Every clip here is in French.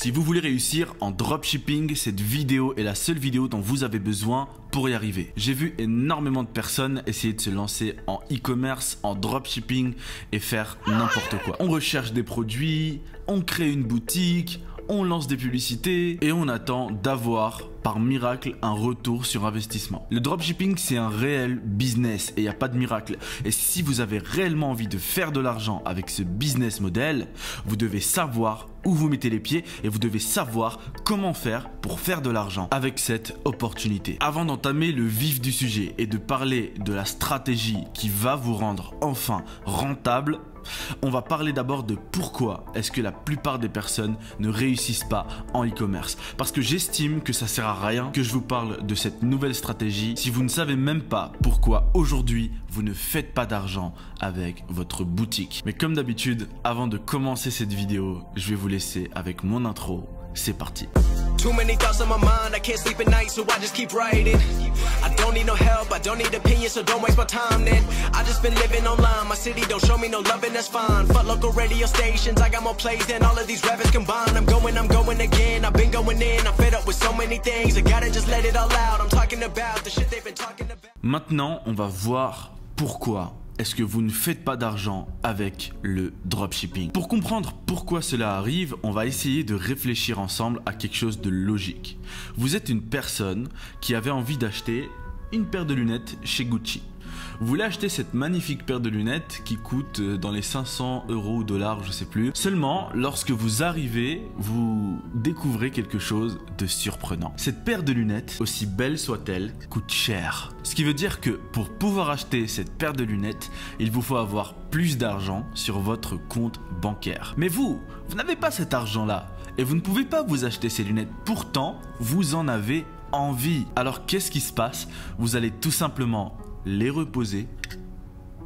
Si vous voulez réussir en dropshipping, cette vidéo est la seule vidéo dont vous avez besoin pour y arriver. J'ai vu énormément de personnes essayer de se lancer en e-commerce, en dropshipping et faire n'importe quoi. On recherche des produits, on crée une boutique, on lance des publicités et on attend d'avoir par miracle un retour sur investissement. Le dropshipping, c'est un réel business et il n'y a pas de miracle. Et si vous avez réellement envie de faire de l'argent avec ce business model, vous devez savoir où vous mettez les pieds et vous devez savoir comment faire pour faire de l'argent avec cette opportunité. Avant d'entamer le vif du sujet et de parler de la stratégie qui va vous rendre enfin rentable, on va parler d'abord de pourquoi est-ce que la plupart des personnes ne réussissent pas en e-commerce. Parce que j'estime que ça sert à rien que je vous parle de cette nouvelle stratégie si vous ne savez même pas pourquoi aujourd'hui vous ne faites pas d'argent avec votre boutique. Mais comme d'habitude, avant de commencer cette vidéo, je vais vous laisser avec mon intro. C'est parti. Too many thoughts on my mind, I can't sleep at night, so I just keep writing. I don't need no help, I don't need opinions, so don't waste my time then. I just been living online, my city don't show me no love and that's fine. Fuck local radio stations, I got more plays than all of these rappers combined. I'm going again, I've been going in, I'm fed up with so many things. I gotta just let it all out, I'm talking about the shit they've been talking about. Maintenant, on va voir pourquoi est-ce que vous ne faites pas d'argent avec le dropshipping. Pour comprendre pourquoi cela arrive, on va essayer de réfléchir ensemble à quelque chose de logique. Vous êtes une personne qui avait envie d'acheter une paire de lunettes chez Gucci. Vous voulez acheter cette magnifique paire de lunettes qui coûte dans les 500 € ou dollars, je sais plus. Seulement, lorsque vous arrivez, vous découvrez quelque chose de surprenant. Cette paire de lunettes, aussi belle soit-elle, coûte cher. Ce qui veut dire que pour pouvoir acheter cette paire de lunettes, il vous faut avoir plus d'argent sur votre compte bancaire. Mais vous n'avez pas cet argent-là et vous ne pouvez pas vous acheter ces lunettes. Pourtant, vous en avez envie. Alors qu'est-ce qui se passe? Vous allez tout simplement les reposer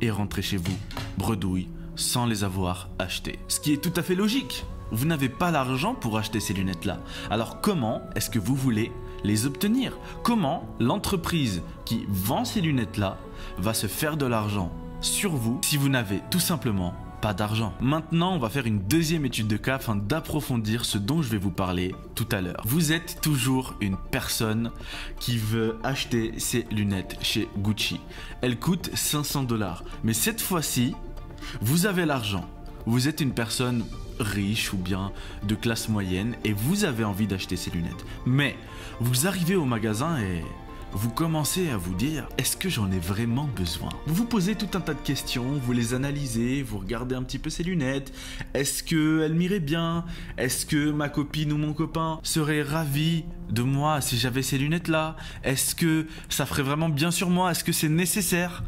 et rentrer chez vous, bredouille, sans les avoir achetées. Ce qui est tout à fait logique. Vous n'avez pas l'argent pour acheter ces lunettes-là. Alors comment est-ce que vous voulez les obtenir? Comment l'entreprise qui vend ces lunettes-là va se faire de l'argent sur vous si vous n'avez tout simplement pas d'argent? Maintenant, on va faire une deuxième étude de cas afin d'approfondir ce dont je vais vous parler tout à l'heure. Vous êtes toujours une personne qui veut acheter ses lunettes chez Gucci. Elles coûtent 500 $. Mais cette fois-ci, vous avez l'argent. Vous êtes une personne riche ou bien de classe moyenne et vous avez envie d'acheter ces lunettes. Mais vous arrivez au magasin et vous commencez à vous dire, est-ce que j'en ai vraiment besoin? Vous vous posez tout un tas de questions, vous les analysez, vous regardez un petit peu ces lunettes. Est-ce qu'elles m'iraient bien? Est-ce que ma copine ou mon copain serait ravi de moi si j'avais ces lunettes-là? Est-ce que ça ferait vraiment bien sur moi? Est-ce que c'est nécessaire?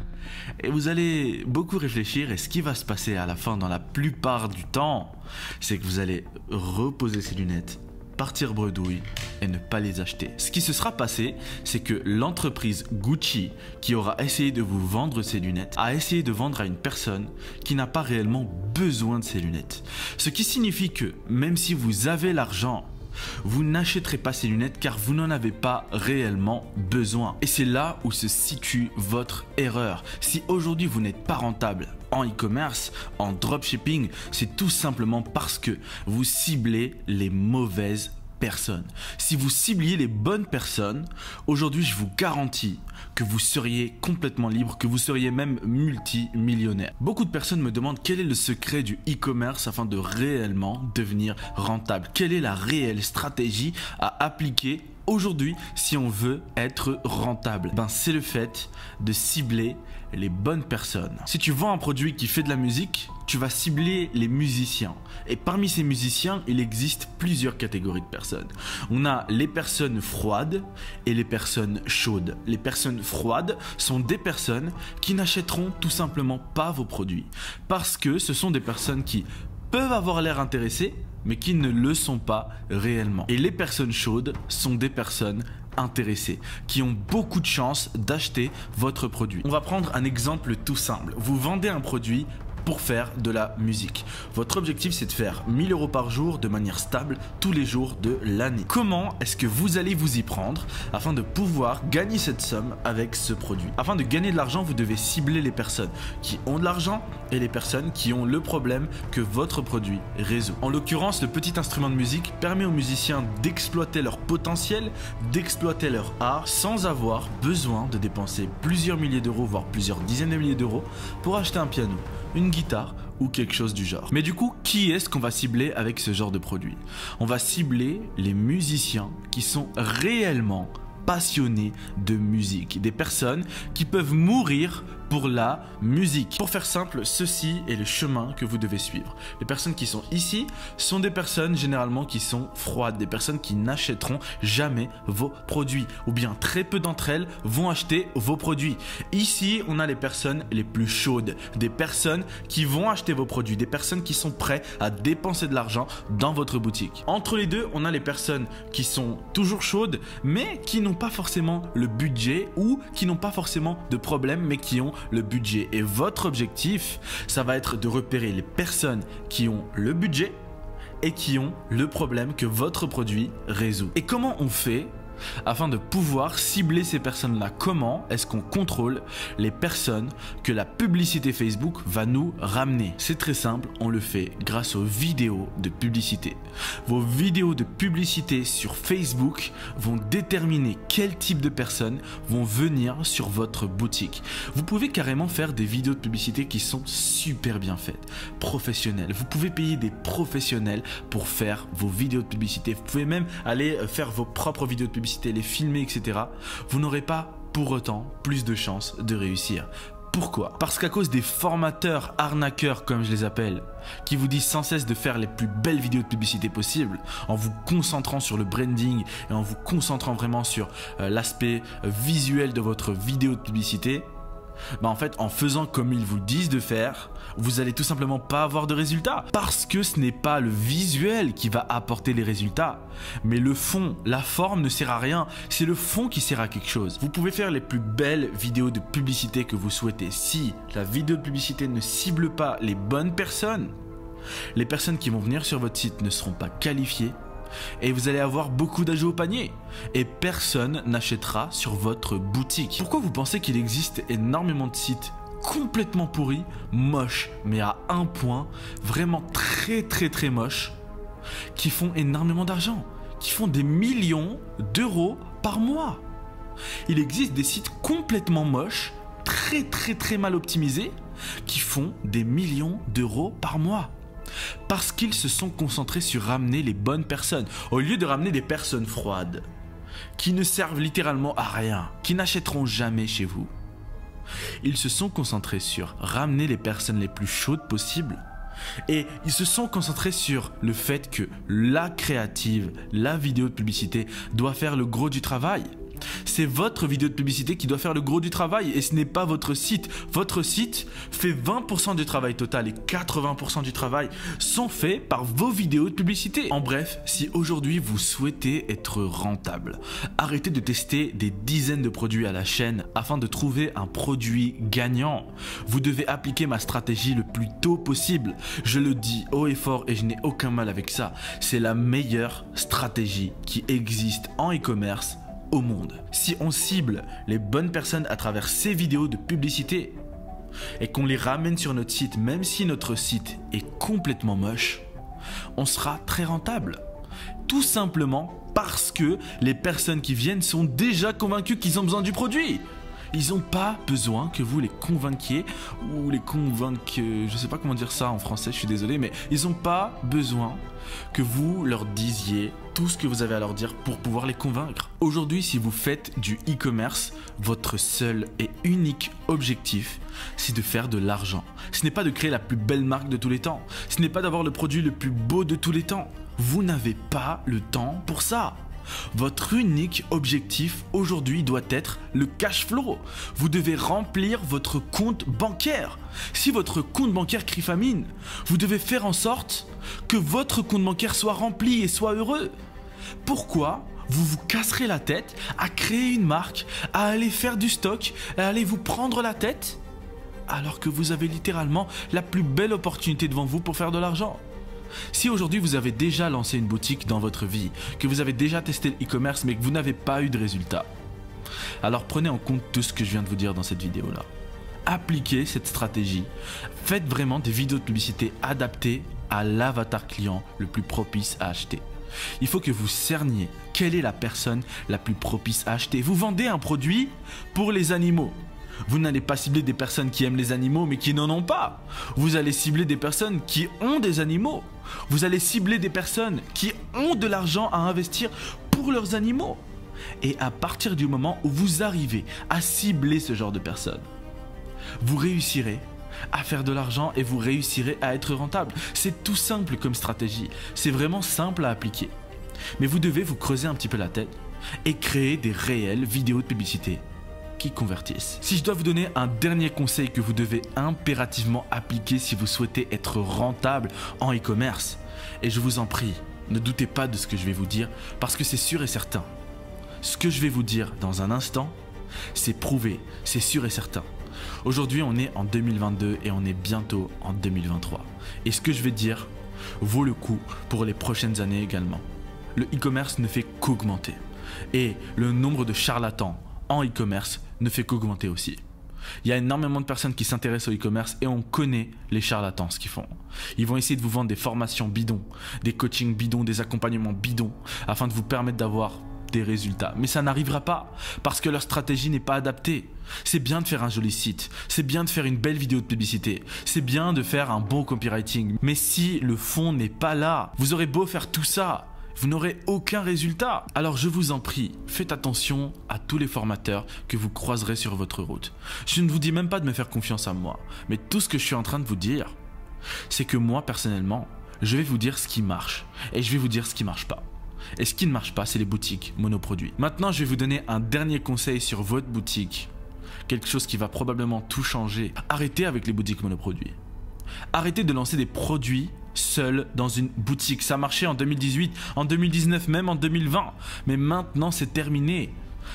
Et vous allez beaucoup réfléchir et ce qui va se passer à la fin dans la plupart du temps, c'est que vous allez reposer ces lunettes, partir bredouille et ne pas les acheter. Ce qui se sera passé, c'est que l'entreprise Gucci qui aura essayé de vous vendre ces lunettes a essayé de vendre à une personne qui n'a pas réellement besoin de ces lunettes. Ce qui signifie que même si vous avez l'argent, vous n'achèterez pas ces lunettes car vous n'en avez pas réellement besoin. Et c'est là où se situe votre erreur. Si aujourd'hui vous n'êtes pas rentable en e-commerce, en dropshipping, c'est tout simplement parce que vous ciblez les mauvaises personnes. Si vous cibliez les bonnes personnes, aujourd'hui je vous garantis que vous seriez complètement libre, que vous seriez même multimillionnaire. Beaucoup de personnes me demandent quel est le secret du e-commerce afin de réellement devenir rentable. Quelle est la réelle stratégie à appliquer aujourd'hui si on veut être rentable? C'est le fait de cibler les bonnes personnes. Si tu vends un produit qui fait de la musique, tu vas cibler les musiciens. Et parmi ces musiciens, il existe plusieurs catégories de personnes. On a les personnes froides et les personnes chaudes. Les personnes froides sont des personnes qui n'achèteront tout simplement pas vos produits. Parce que ce sont des personnes qui peuvent avoir l'air intéressées, mais qui ne le sont pas réellement. Et les personnes chaudes sont des personnes intéressés, qui ont beaucoup de chances d'acheter votre produit. On va prendre un exemple tout simple. Vous vendez un produit pour faire de la musique. Votre objectif, c'est de faire 1000 € par jour de manière stable tous les jours de l'année. Comment est-ce que vous allez vous y prendre afin de pouvoir gagner cette somme avec ce produit? Afin de gagner de l'argent, vous devez cibler les personnes qui ont de l'argent et les personnes qui ont le problème que votre produit résout. En l'occurrence, le petit instrument de musique permet aux musiciens d'exploiter leur potentiel, d'exploiter leur art sans avoir besoin de dépenser plusieurs milliers d'euros, voire plusieurs dizaines de milliers d'euros pour acheter un piano, une guitare ou quelque chose du genre. Mais du coup, qui est-ce qu'on va cibler avec ce genre de produit? On va cibler les musiciens qui sont réellement passionnés de musique, des personnes qui peuvent mourir pour la musique. Pour faire simple, ceci est le chemin que vous devez suivre. Les personnes qui sont ici sont des personnes généralement qui sont froides, des personnes qui n'achèteront jamais vos produits, ou bien très peu d'entre elles vont acheter vos produits. Ici, on a les personnes les plus chaudes, des personnes qui vont acheter vos produits, des personnes qui sont prêtes à dépenser de l'argent dans votre boutique. Entre les deux, on a les personnes qui sont toujours chaudes, mais qui n'ont pas forcément le budget ou qui n'ont pas forcément de problème, mais qui ont le budget. Et votre objectif, ça va être de repérer les personnes qui ont le budget et qui ont le problème que votre produit résout. Et comment on fait afin de pouvoir cibler ces personnes-là? Comment est-ce qu'on contrôle les personnes que la publicité Facebook va nous ramener? C'est très simple, on le fait grâce aux vidéos de publicité. Vos vidéos de publicité sur Facebook vont déterminer quel type de personnes vont venir sur votre boutique. Vous pouvez carrément faire des vidéos de publicité qui sont super bien faites, professionnelles. Vous pouvez payer des professionnels pour faire vos vidéos de publicité. Vous pouvez même aller faire vos propres vidéos de publicité, les filmer, etc. Vous n'aurez pas pour autant plus de chances de réussir. Pourquoi? Parce qu'à cause des formateurs arnaqueurs, comme je les appelle, qui vous disent sans cesse de faire les plus belles vidéos de publicité possibles, en vous concentrant sur le branding et en vous concentrant vraiment sur l'aspect visuel de votre vidéo de publicité, en fait, en faisant comme ils vous disent de faire, vous allez tout simplement pas avoir de résultats. Parce que ce n'est pas le visuel qui va apporter les résultats, mais le fond. La forme ne sert à rien, c'est le fond qui sert à quelque chose. Vous pouvez faire les plus belles vidéos de publicité que vous souhaitez. Si la vidéo de publicité ne cible pas les bonnes personnes, les personnes qui vont venir sur votre site ne seront pas qualifiées, et vous allez avoir beaucoup d'ajouts au panier et personne n'achètera sur votre boutique. Pourquoi vous pensez qu'il existe énormément de sites complètement pourris, moches, mais à un point vraiment très moches, qui font énormément d'argent, qui font des millions d'euros par mois? Il existe des sites complètement moches, très mal optimisés, qui font des millions d'euros par mois. Parce qu'ils se sont concentrés sur ramener les bonnes personnes, au lieu de ramener des personnes froides, qui ne servent littéralement à rien, qui n'achèteront jamais chez vous. Ils se sont concentrés sur ramener les personnes les plus chaudes possibles, et ils se sont concentrés sur le fait que la créative, la vidéo de publicité doit faire le gros du travail. C'est votre vidéo de publicité qui doit faire le gros du travail et ce n'est pas votre site. Votre site fait 20% du travail total et 80% du travail sont faits par vos vidéos de publicité. En bref, si aujourd'hui vous souhaitez être rentable, arrêtez de tester des dizaines de produits à la chaîne afin de trouver un produit gagnant. Vous devez appliquer ma stratégie le plus tôt possible. Je le dis haut et fort et je n'ai aucun mal avec ça. C'est la meilleure stratégie qui existe en e-commerce au monde. Si on cible les bonnes personnes à travers ces vidéos de publicité et qu'on les ramène sur notre site, même si notre site est complètement moche, on sera très rentable. Tout simplement parce que les personnes qui viennent sont déjà convaincues qu'ils ont besoin du produit. Ils n'ont pas besoin que vous les convainquiez ou les convainquiez, je sais pas comment dire ça en français, je suis désolé, mais ils n'ont pas besoin que vous leur disiez tout ce que vous avez à leur dire pour pouvoir les convaincre. Aujourd'hui, si vous faites du e-commerce, votre seul et unique objectif, c'est de faire de l'argent. Ce n'est pas de créer la plus belle marque de tous les temps. Ce n'est pas d'avoir le produit le plus beau de tous les temps. Vous n'avez pas le temps pour ça. Votre unique objectif aujourd'hui doit être le cash flow. Vous devez remplir votre compte bancaire. Si votre compte bancaire crie famine, vous devez faire en sorte que votre compte bancaire soit rempli et soit heureux. Pourquoi vous vous casserez la tête à créer une marque, à aller faire du stock, à aller vous prendre la tête, alors que vous avez littéralement la plus belle opportunité devant vous pour faire de l'argent. Si aujourd'hui vous avez déjà lancé une boutique dans votre vie, que vous avez déjà testé le e-commerce mais que vous n'avez pas eu de résultat, alors prenez en compte tout ce que je viens de vous dire dans cette vidéo-là. Appliquez cette stratégie. Faites vraiment des vidéos de publicité adaptées à l'avatar client le plus propice à acheter. Il faut que vous cerniez quelle est la personne la plus propice à acheter. Vous vendez un produit pour les animaux. Vous n'allez pas cibler des personnes qui aiment les animaux mais qui n'en ont pas. Vous allez cibler des personnes qui ont des animaux. Vous allez cibler des personnes qui ont de l'argent à investir pour leurs animaux. Et à partir du moment où vous arrivez à cibler ce genre de personnes, vous réussirez à faire de l'argent et vous réussirez à être rentable. C'est tout simple comme stratégie. C'est vraiment simple à appliquer. Mais vous devez vous creuser un petit peu la tête et créer des réelles vidéos de publicité qui convertissent. Si je dois vous donner un dernier conseil que vous devez impérativement appliquer si vous souhaitez être rentable en e-commerce, et je vous en prie, ne doutez pas de ce que je vais vous dire parce que c'est sûr et certain. Ce que je vais vous dire dans un instant, c'est prouvé, c'est sûr et certain. Aujourd'hui, on est en 2022 et on est bientôt en 2023. Et ce que je vais dire vaut le coup pour les prochaines années également. Le e-commerce ne fait qu'augmenter. Et le nombre de charlatans en e-commerce ne fait qu'augmenter aussi. Il y a énormément de personnes qui s'intéressent au e-commerce et on connaît les charlatans, ce qu'ils font. Ils vont essayer de vous vendre des formations bidons, des coachings bidons, des accompagnements bidons afin de vous permettre d'avoir des résultats. Mais ça n'arrivera pas parce que leur stratégie n'est pas adaptée. C'est bien de faire un joli site, c'est bien de faire une belle vidéo de publicité, c'est bien de faire un bon copywriting. Mais si le fond n'est pas là, vous aurez beau faire tout ça, vous n'aurez aucun résultat. Alors je vous en prie, faites attention à tous les formateurs que vous croiserez sur votre route. Je ne vous dis même pas de me faire confiance à moi, mais tout ce que je suis en train de vous dire, c'est que moi personnellement, je vais vous dire ce qui marche et je vais vous dire ce qui marche pas. Et ce qui ne marche pas, c'est les boutiques monoproduits. Maintenant, je vais vous donner un dernier conseil sur votre boutique. Quelque chose qui va probablement tout changer. Arrêtez avec les boutiques monoproduits. Arrêtez de lancer des produits seuls dans une boutique. Ça marchait en 2018, en 2019, même en 2020. Mais maintenant, c'est terminé.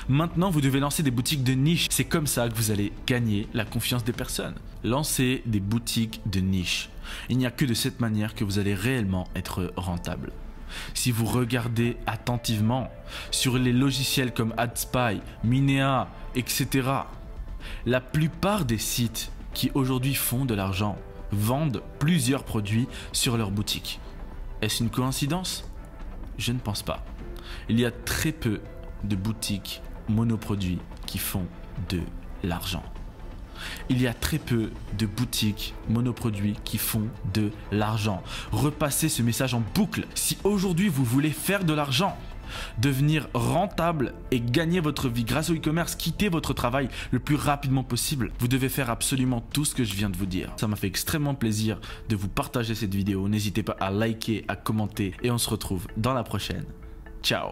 Maintenant, vous devez lancer des boutiques de niche. C'est comme ça que vous allez gagner la confiance des personnes. Lancez des boutiques de niche. Il n'y a que de cette manière que vous allez réellement être rentable. Si vous regardez attentivement sur les logiciels comme AdSpy, Minea, etc., la plupart des sites qui aujourd'hui font de l'argent vendent plusieurs produits sur leur boutique. Est-ce une coïncidence? Je ne pense pas. Il y a très peu de boutiques monoproduits qui font de l'argent. Il y a très peu de boutiques monoproduits qui font de l'argent. Repassez ce message en boucle. Si aujourd'hui vous voulez faire de l'argent, devenir rentable et gagner votre vie grâce au e-commerce, quitter votre travail le plus rapidement possible, vous devez faire absolument tout ce que je viens de vous dire. Ça m'a fait extrêmement plaisir de vous partager cette vidéo. N'hésitez pas à liker, à commenter et on se retrouve dans la prochaine. Ciao!